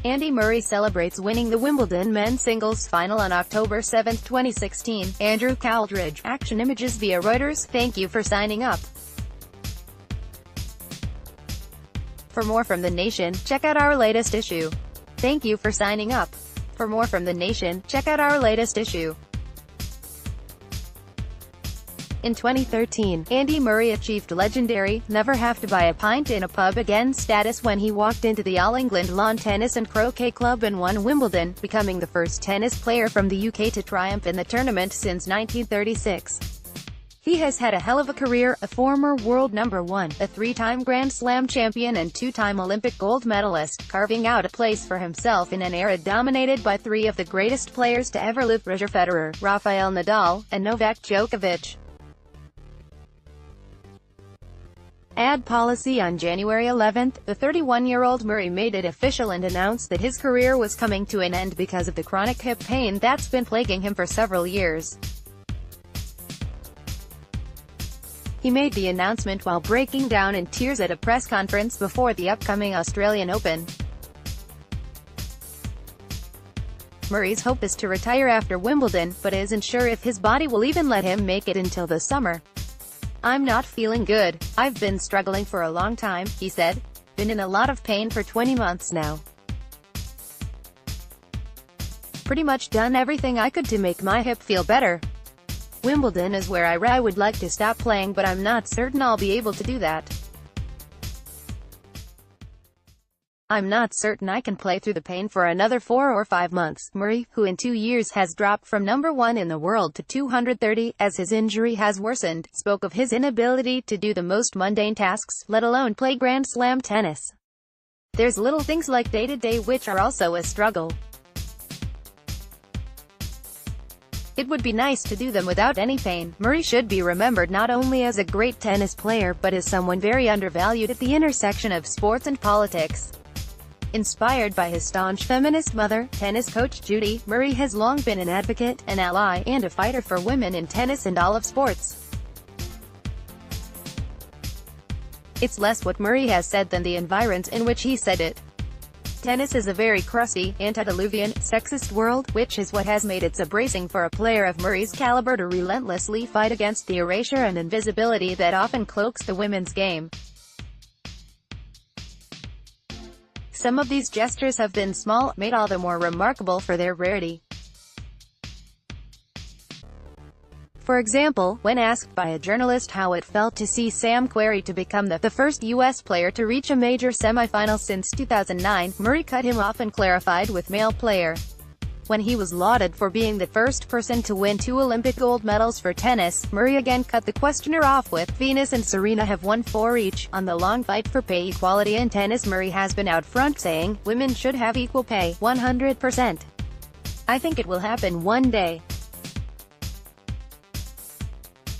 Andy Murray celebrates winning the Wimbledon men's singles final on October 7, 2016. Andrew Couldridge. Action images via Reuters. Thank you for signing up. For more from The Nation, check out our latest issue. Thank you for signing up. For more from The Nation, check out our latest issue. In 2013, Andy Murray achieved legendary, never-have-to-buy-a-pint-in-a-pub-again status when he walked into the All England Lawn Tennis and Croquet Club and won Wimbledon, becoming the first tennis player from the UK to triumph in the tournament since 1936. He has had a hell of a career, a former world number one, a three-time Grand Slam champion and two-time Olympic gold medalist, carving out a place for himself in an era dominated by three of the greatest players to ever live: Roger Federer, Rafael Nadal, and Novak Djokovic. Ad policy. On January 11, the 31-year-old Murray made it official and announced that his career was coming to an end because of the chronic hip pain that's been plaguing him for several years. He made the announcement while breaking down in tears at a press conference before the upcoming Australian Open. Murray's hope is to retire after Wimbledon, but isn't sure if his body will even let him make it until the summer. "I'm not feeling good. I've been struggling for a long time," he said. "Been in a lot of pain for 20 months now. Pretty much done everything I could to make my hip feel better. Wimbledon is where I would like to stop playing, but I'm not certain I'll be able to do that. I'm not certain I can play through the pain for another 4 or 5 months. Murray, who in 2 years has dropped from number 1 in the world to 230, as his injury has worsened, spoke of his inability to do the most mundane tasks, let alone play Grand Slam tennis. "There's little things like day-to-day which are also a struggle. It would be nice to do them without any pain." Murray should be remembered not only as a great tennis player but as someone very undervalued at the intersection of sports and politics. Inspired by his staunch feminist mother, tennis coach Judy, Murray has long been an advocate, an ally, and a fighter for women in tennis and all of sports. It's less what Murray has said than the environs in which he said it. Tennis is a very crusty, antediluvian, sexist world, which is what has made it so bracing for a player of Murray's caliber to relentlessly fight against the erasure and invisibility that often cloaks the women's game. Some of these gestures have been small, made all the more remarkable for their rarity. For example, when asked by a journalist how it felt to see Sam Querrey to become the first U.S. player to reach a major semifinal since 2009, Murray cut him off and clarified with male player. When he was lauded for being the first person to win 2 Olympic gold medals for tennis, Murray again cut the questioner off with, "Venus and Serena have won 4 each." On the long fight for pay equality in tennis, Murray has been out front saying, "Women should have equal pay, 100%. I think it will happen one day.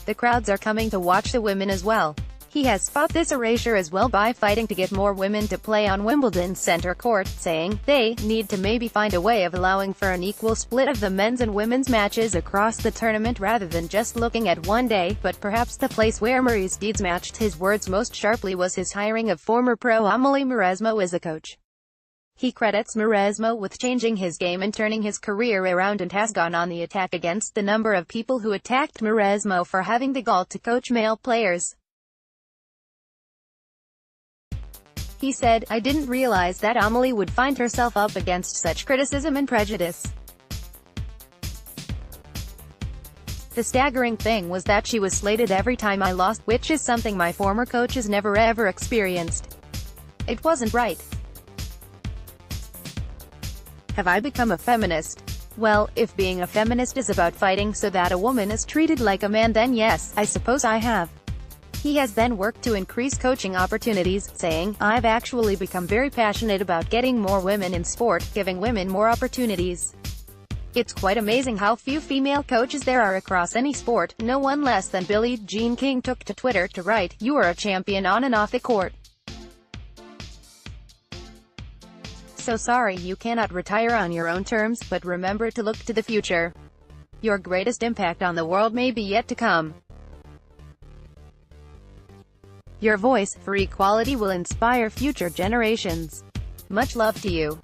The crowds are coming to watch the women as well." He has fought this erasure as well by fighting to get more women to play on Wimbledon's center court, saying, "They need to maybe find a way of allowing for an equal split of the men's and women's matches across the tournament rather than just looking at one day." But perhaps the place where Murray's deeds matched his words most sharply was his hiring of former pro Amelie Mauresmo as a coach. He credits Mauresmo with changing his game and turning his career around and has gone on the attack against the number of people who attacked Mauresmo for having the gall to coach male players. He said, "I didn't realize that Amelie would find herself up against such criticism and prejudice. The staggering thing was that she was slated every time I lost, which is something my former coaches never ever experienced. It wasn't right. Have I become a feminist? Well, if being a feminist is about fighting so that a woman is treated like a man, then yes, I suppose I have." He has then worked to increase coaching opportunities, saying, "I've actually become very passionate about getting more women in sport, giving women more opportunities. It's quite amazing how few female coaches there are across any sport." No one less than Billie Jean King took to Twitter to write, "You are a champion on and off the court. So sorry you cannot retire on your own terms, but remember to look to the future. Your greatest impact on the world may be yet to come. Your voice for equality will inspire future generations. Much love to you."